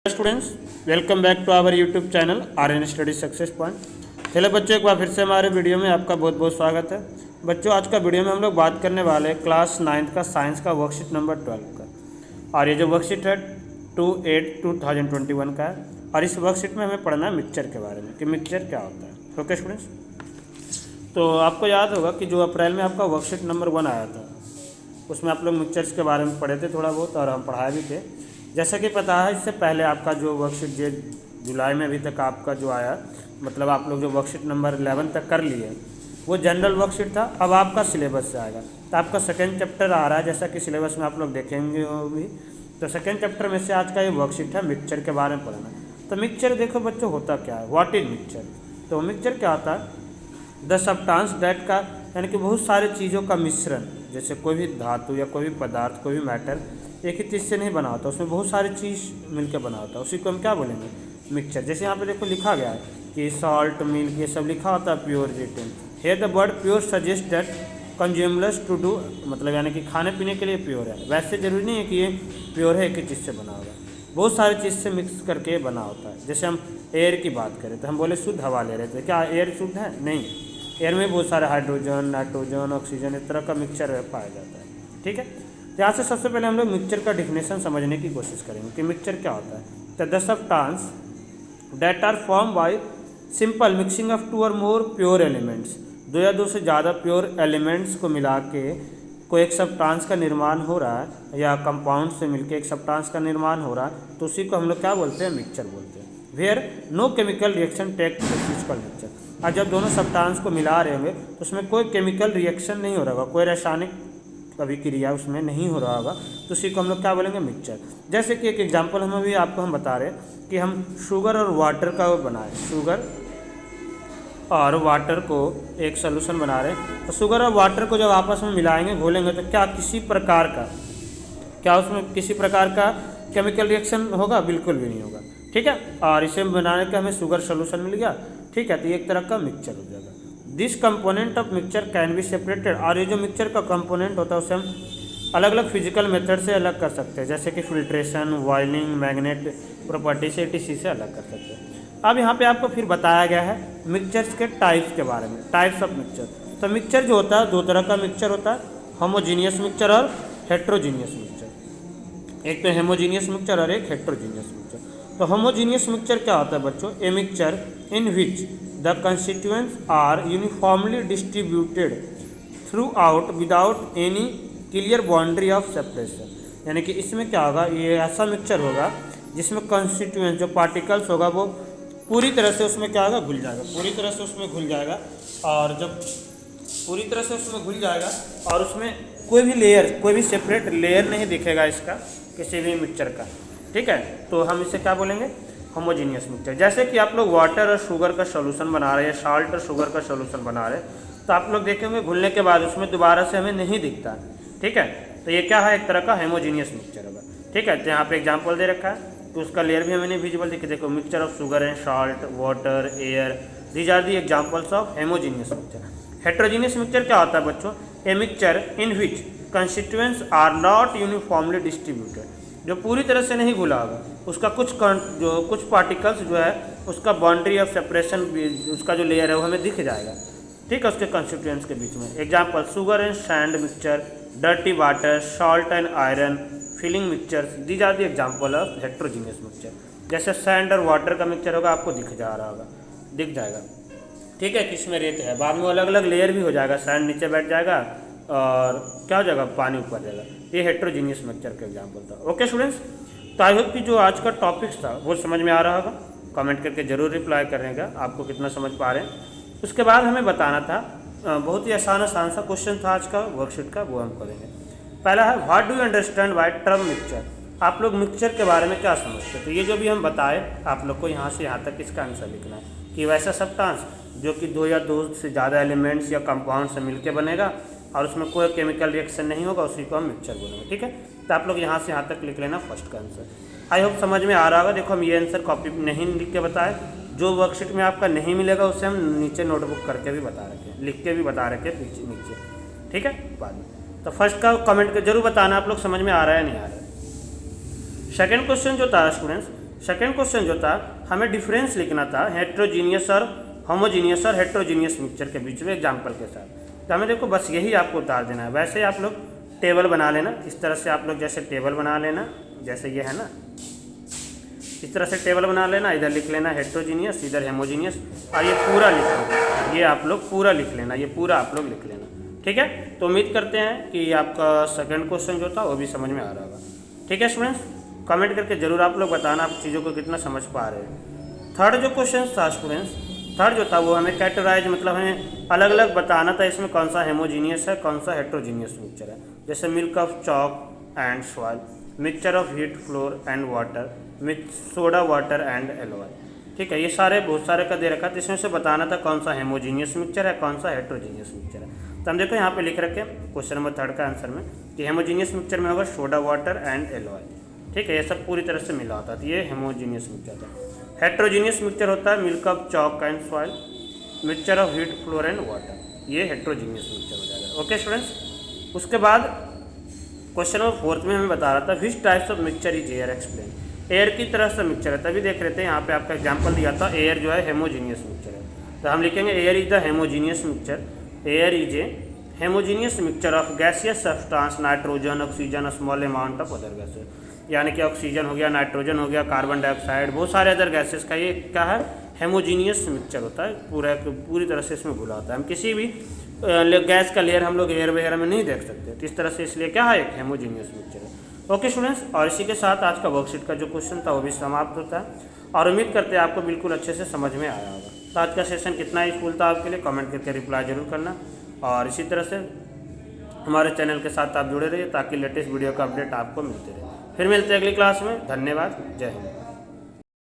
Students, welcome back to our YouTube channel Aryan study success point. चलो बच्चों, एक बार फिर से हमारे वीडियो में आपका बहुत बहुत स्वागत है। बच्चों, आज का वीडियो में हम लोग बात करने वाले हैं क्लास 9 का साइंस का वर्कशीट नंबर 12 का। और ये जो वर्कशीट है 2/8/2021 का है। और इस वर्कशीट में हमें पढ़ना है मिक्सचर के बारे में कि मिक्सचर क्या होता है। ओके स्टूडेंट्स, तो आपको याद होगा कि जो अप्रैल में आपका वर्कशीट नंबर 1 आया था, उसमें आप लोग मिक्सचर्स के बारे में पढ़े थे थोड़ा बहुत, और हम पढ़ाए भी थे। जैसा कि पता है, इससे पहले आपका जो वर्कशीट जुलाई में अभी तक आपका जो आया, मतलब आप लोग जो वर्कशीट नंबर 11 तक कर लिए, वो जनरल वर्कशीट था। अब आपका सिलेबस से आएगा, तो आपका सेकेंड चैप्टर आ रहा है, जैसा कि सिलेबस में आप लोग देखेंगे भी। तो सेकेंड चैप्टर में से आज का ये वर्कशीट है मिक्सचर के बारे में पढ़ना। तो मिक्सचर देखो बच्चों, होता क्या है, व्हाट इज मिक्सचर। तो मिक्सचर क्या होता है, द सब्सटेंस दैट का, यानी कि बहुत सारी चीज़ों का मिश्रण। जैसे कोई भी धातु या कोई भी पदार्थ, कोई भी मैटर एक ही चीज़ से नहीं बना होता, उसमें बहुत सारी चीज़ मिलकर बना होता है, उसी को हम क्या बोलेंगे, मिक्सचर। जैसे यहाँ पे देखो लिखा गया है कि सॉल्ट, मिल्क, ये सब लिखा होता है pure written. Here the word pure suggest that consumers to do, मतलब यानी कि खाने पीने के लिए प्योर है। वैसे जरूरी नहीं है कि ये प्योर है एक ही चीज़ से बना होगा, बहुत सारी चीज़ से मिक्स करके बना होता है। जैसे हम एयर की बात करें तो हम बोले शुद्ध हवा ले रहे थे, क्या एयर शुद्ध है? नहीं, एयर में बहुत सारे हाइड्रोजन, नाइट्रोजन, ऑक्सीजन, इस तरह का मिक्सचर पाया जाता है। ठीक है, तो यहाँ से सबसे पहले हम लोग मिक्सचर का डिफिनेशन समझने की कोशिश करेंगे कि मिक्सचर क्या होता है। तो the substance that are form by simple mixing of 2 और मोर प्योर एलिमेंट्स, 2 या 2 से ज़्यादा प्योर एलिमेंट्स को मिला के कोई एक सब्सटेंस का निर्माण हो रहा है, या कंपाउंड से मिलके एक सब्सटेंस का निर्माण हो रहा है, तो उसी को हम लोग क्या बोलते हैं, मिक्सचर बोलते हैं। Where no chemical reaction take place called mixture. और जब दोनों सब्सटेंस को मिला रहे होंगे तो उसमें कोई केमिकल रिएक्शन नहीं हो रहा होगा, कोई रासायनिक अभिक्रिया उसमें नहीं हो रहा होगा, तो उसी को हम लोग क्या बोलेंगे, मिक्सचर। जैसे कि एक एग्जांपल हम अभी आपको हम बता रहे हैं कि हम शुगर और वाटर का वो बनाए, शुगर और वाटर को एक सोल्यूशन बना रहे हैं। तो शुगर और वाटर को जब आपस में मिलाएंगे, घोलेंगे, तो क्या उसमें किसी प्रकार का केमिकल रिएक्शन होगा? बिल्कुल भी नहीं होगा। ठीक है, और इसे बनाने का हमें शुगर सोल्यूशन मिल गया। ठीक है, तो ये एक तरह का मिक्सचर हो जाएगा। This component of mixture can be separated. और ये जो मिक्सचर का कंपोनेंट होता है उसे हम अलग अलग फिजिकल मेथड से अलग कर सकते हैं, जैसे कि फिल्ट्रेशन, बॉइलिंग, मैग्नेट प्रॉपर्टी से ETC से अलग कर सकते हैं। अब यहाँ पे आपको फिर बताया गया है मिक्सचर्स के टाइप्स के बारे में, टाइप्स ऑफ मिक्सचर। तो मिक्सचर जो होता है, 2 तरह का मिक्सचर होता है, होमोजीनियस मिक्सचर और हेट्रोजीनियस मिक्सचर। एक तो होमोजीनियस मिक्सचर और एक हेट्रोजीनियस मिक्सचर। तो होमोजीनियस मिक्सचर क्या होता है बच्चों? A mixture in which the constituents are uniformly distributed throughout without any clear boundary of separation. यानी कि इसमें क्या होगा, ये ऐसा मिक्सचर होगा जिसमें कंस्टिट्यूएंट जो पार्टिकल्स होगा वो पूरी तरह से उसमें क्या होगा, घुल जाएगा, पूरी तरह से उसमें घुल जाएगा। और जब पूरी तरह से उसमें घुल जाएगा और उसमें कोई भी लेयर, कोई भी सेपरेट लेयर नहीं दिखेगा इसका, किसी भी मिक्सचर का। ठीक है, तो हम इसे क्या बोलेंगे, होमोजीनियस मिक्सचर। जैसे कि आप लोग वाटर और शुगर का सोल्यूशन बना रहे हैं, साल्ट और शुगर का सोल्यूशन बना रहे हैं, तो आप लोग देखेंगे घुलने के बाद उसमें दोबारा से हमें नहीं दिखता। ठीक है, तो ये क्या है, एक तरह का होमोजीनियस मिक्सचर होगा। ठीक है, तो यहाँ पे एग्जांपल दे रखा है, तो उसका लेयर भी हमें नहीं विजिबल दिखे। देखो, mixture of sugar and salt, water, air, these are the examples of homogeneous mixture. Heterogeneous mixture क्या होता है बच्चों? A mixture in which constituents are not uniformly distributed, जो पूरी तरह से नहीं घुला होगा, उसका कुछ पार्टिकल्स जो है उसका बाउंड्री ऑफ सेपरेशन, उसका जो लेयर है वो हमें दिख जाएगा। ठीक है, उसके कंस्टिट्यूएंट्स के बीच में। Example, sugar and sand mixture, dirty water, salt and iron filing mixtures, these are the example of heterogeneous mixture. जैसे सैंड और वाटर का मिक्सचर होगा, आपको दिख जाएगा। ठीक है, किसमें रेत है, बाद में अलग अलग लेयर भी हो जाएगा, सैंड नीचे बैठ जाएगा और क्या हो जाएगा, पानी ऊपर जाएगा। ये हेट्रोजीनियस मिक्सचर का एग्जांपल था। ओके स्टूडेंट्स, तो आई होप कि जो आज का टॉपिक्स था वो समझ में आ रहा होगा। कमेंट करके जरूर रिप्लाई करेगा आपको कितना समझ पा रहे हैं। उसके बाद हमें बताना था, बहुत ही आसान सा क्वेश्चन था आज का वर्कशीट का, वो हम करेंगे। पहला है, what do you understand by term mixture. आप लोग मिक्सचर के बारे में क्या समझते हैं? तो ये जो भी हम बताए, आप लोग को यहाँ से यहाँ तक इसका आंसर लिखना है कि वैसा सब्सटेंस जो कि 2 या 2 से ज़्यादा एलिमेंट्स या कंपाउंड से मिलकर बनेगा और उसमें कोई केमिकल रिएक्शन नहीं होगा, उसी को हम मिक्सचर बोलेंगे। ठीक है, तो आप लोग यहाँ से यहाँ तक लिख लेना फर्स्ट का आंसर। आई होप समझ में आ रहा होगा। देखो, हम ये आंसर कॉपी नहीं लिख के बताए, जो वर्कशीट में आपका नहीं मिलेगा उसे हम नीचे नोटबुक करके भी बता रखे, लिख के भी बता रखे नीचे। ठीक है, बाद में। तो फर्स्ट का कमेंट कर जरूर बताना आप लोग समझ में आ रहा है नहीं आ रहा है। सेकेंड क्वेश्चन जो था स्टूडेंट्स, सेकेंड क्वेश्चन जो था हमें डिफरेंस लिखना था हेट्रोजीनियस और होमोजीनियस और हेट्रोजीनियस मिक्सचर के बीच में एग्जाम्पल के साथ। तो हमें देखो बस यही आपको उतार देना है। वैसे ही आप लोग टेबल बना लेना, इस तरह से आप लोग जैसे टेबल बना लेना, जैसे ये है ना, इस तरह से टेबल बना लेना। इधर लिख लेना हेट्रोजीनियस, इधर हेमोजीनियस, और ये पूरा लिख लेना, ये आप लोग पूरा लिख लेना, ये पूरा आप लोग लिख लेना। ठीक है, तो उम्मीद करते हैं कि आपका सेकंड क्वेश्चन जो था वो भी समझ में आ रहा होगा। ठीक है स्टूडेंट्स, कमेंट करके जरूर आप लोग बताना आप चीज़ों को कितना समझ पा रहे हैं। थर्ड जो क्वेश्चन था स्टूडेंट्स, थर्ड जो था वो हमें कैटेगराइज, मतलब हमें अलग अलग बताना था इसमें कौन सा हेमोजीनियस है, कौन सा हेट्रोजीनियस मिक्सचर है। जैसे milk of chalk and soil, mixture of heat floor and water, mix soda water and alloy. ठीक है, ये सारे बहुत सारे का दे रखा था, इसमें से बताना था कौन सा हेमोजीनियस मिक्सचर है, कौन सा हेट्रोजीनियस मिक्सचर है। तो हम देखो यहाँ पे लिख रखे क्वेश्चन नंबर थर्ड का आंसर में कि हेमोजीनियस मिक्सचर में होगा सोडा वाटर एंड एलोई। ठीक है, ये सब पूरी तरह से मिला होता है, तो ये हेमोजीनियस मिक्सचर था। हेट्रोजीनियस मिक्सचर होता है milk of chalk and soil, mixture of heat floor and water, ये हेट्रोजीनियस मिक्सचर हो जाएगा। ओके स्टूडेंट्स, उसके बाद क्वेश्चन नंबर फोर्थ में हमें बता रहा था which types of mixture is air explain. Air की तरह से मिक्सचर है, तभी देख रहे थे यहाँ पे आपका एग्जांपल दिया था एयर जो है हेमोजीनियस मिक्सचर है। तो हम लिखेंगे air is the homogeneous mixture, air is a homogeneous mixture of gaseous substance, nitrogen, oxygen, small amount of other gases. यानी कि ऑक्सीजन हो गया, नाइट्रोजन हो गया, कार्बन डाइऑक्साइड, बहुत सारे अदर गैसेस का ये क्या है, हेमोजीनियस मिक्सचर होता है। पूरी तरह से इसमें घुला होता है। हम किसी भी गैस का लेयर हम लोग एयर वगैरह में नहीं देख सकते, तो इस तरह से इसलिए क्या है, एक हेमोजीनियस मिक्सचर है। ओके स्टूडेंट्स, और इसी के साथ आज का वर्कशीट का जो क्वेश्चन था वो भी समाप्त होता है, और उम्मीद करते हैं आपको बिल्कुल अच्छे से समझ में आया होगा। तो आज का सेशन कितना यूजफुल था आपके लिए, कमेंट करके रिप्लाई जरूर करना, और इसी तरह से हमारे चैनल के साथ आप जुड़े रहिए ताकि लेटेस्ट वीडियो का अपडेट आपको मिलते रहे। फिर मिलते हैं अगली क्लास में। धन्यवाद, जय हिंद।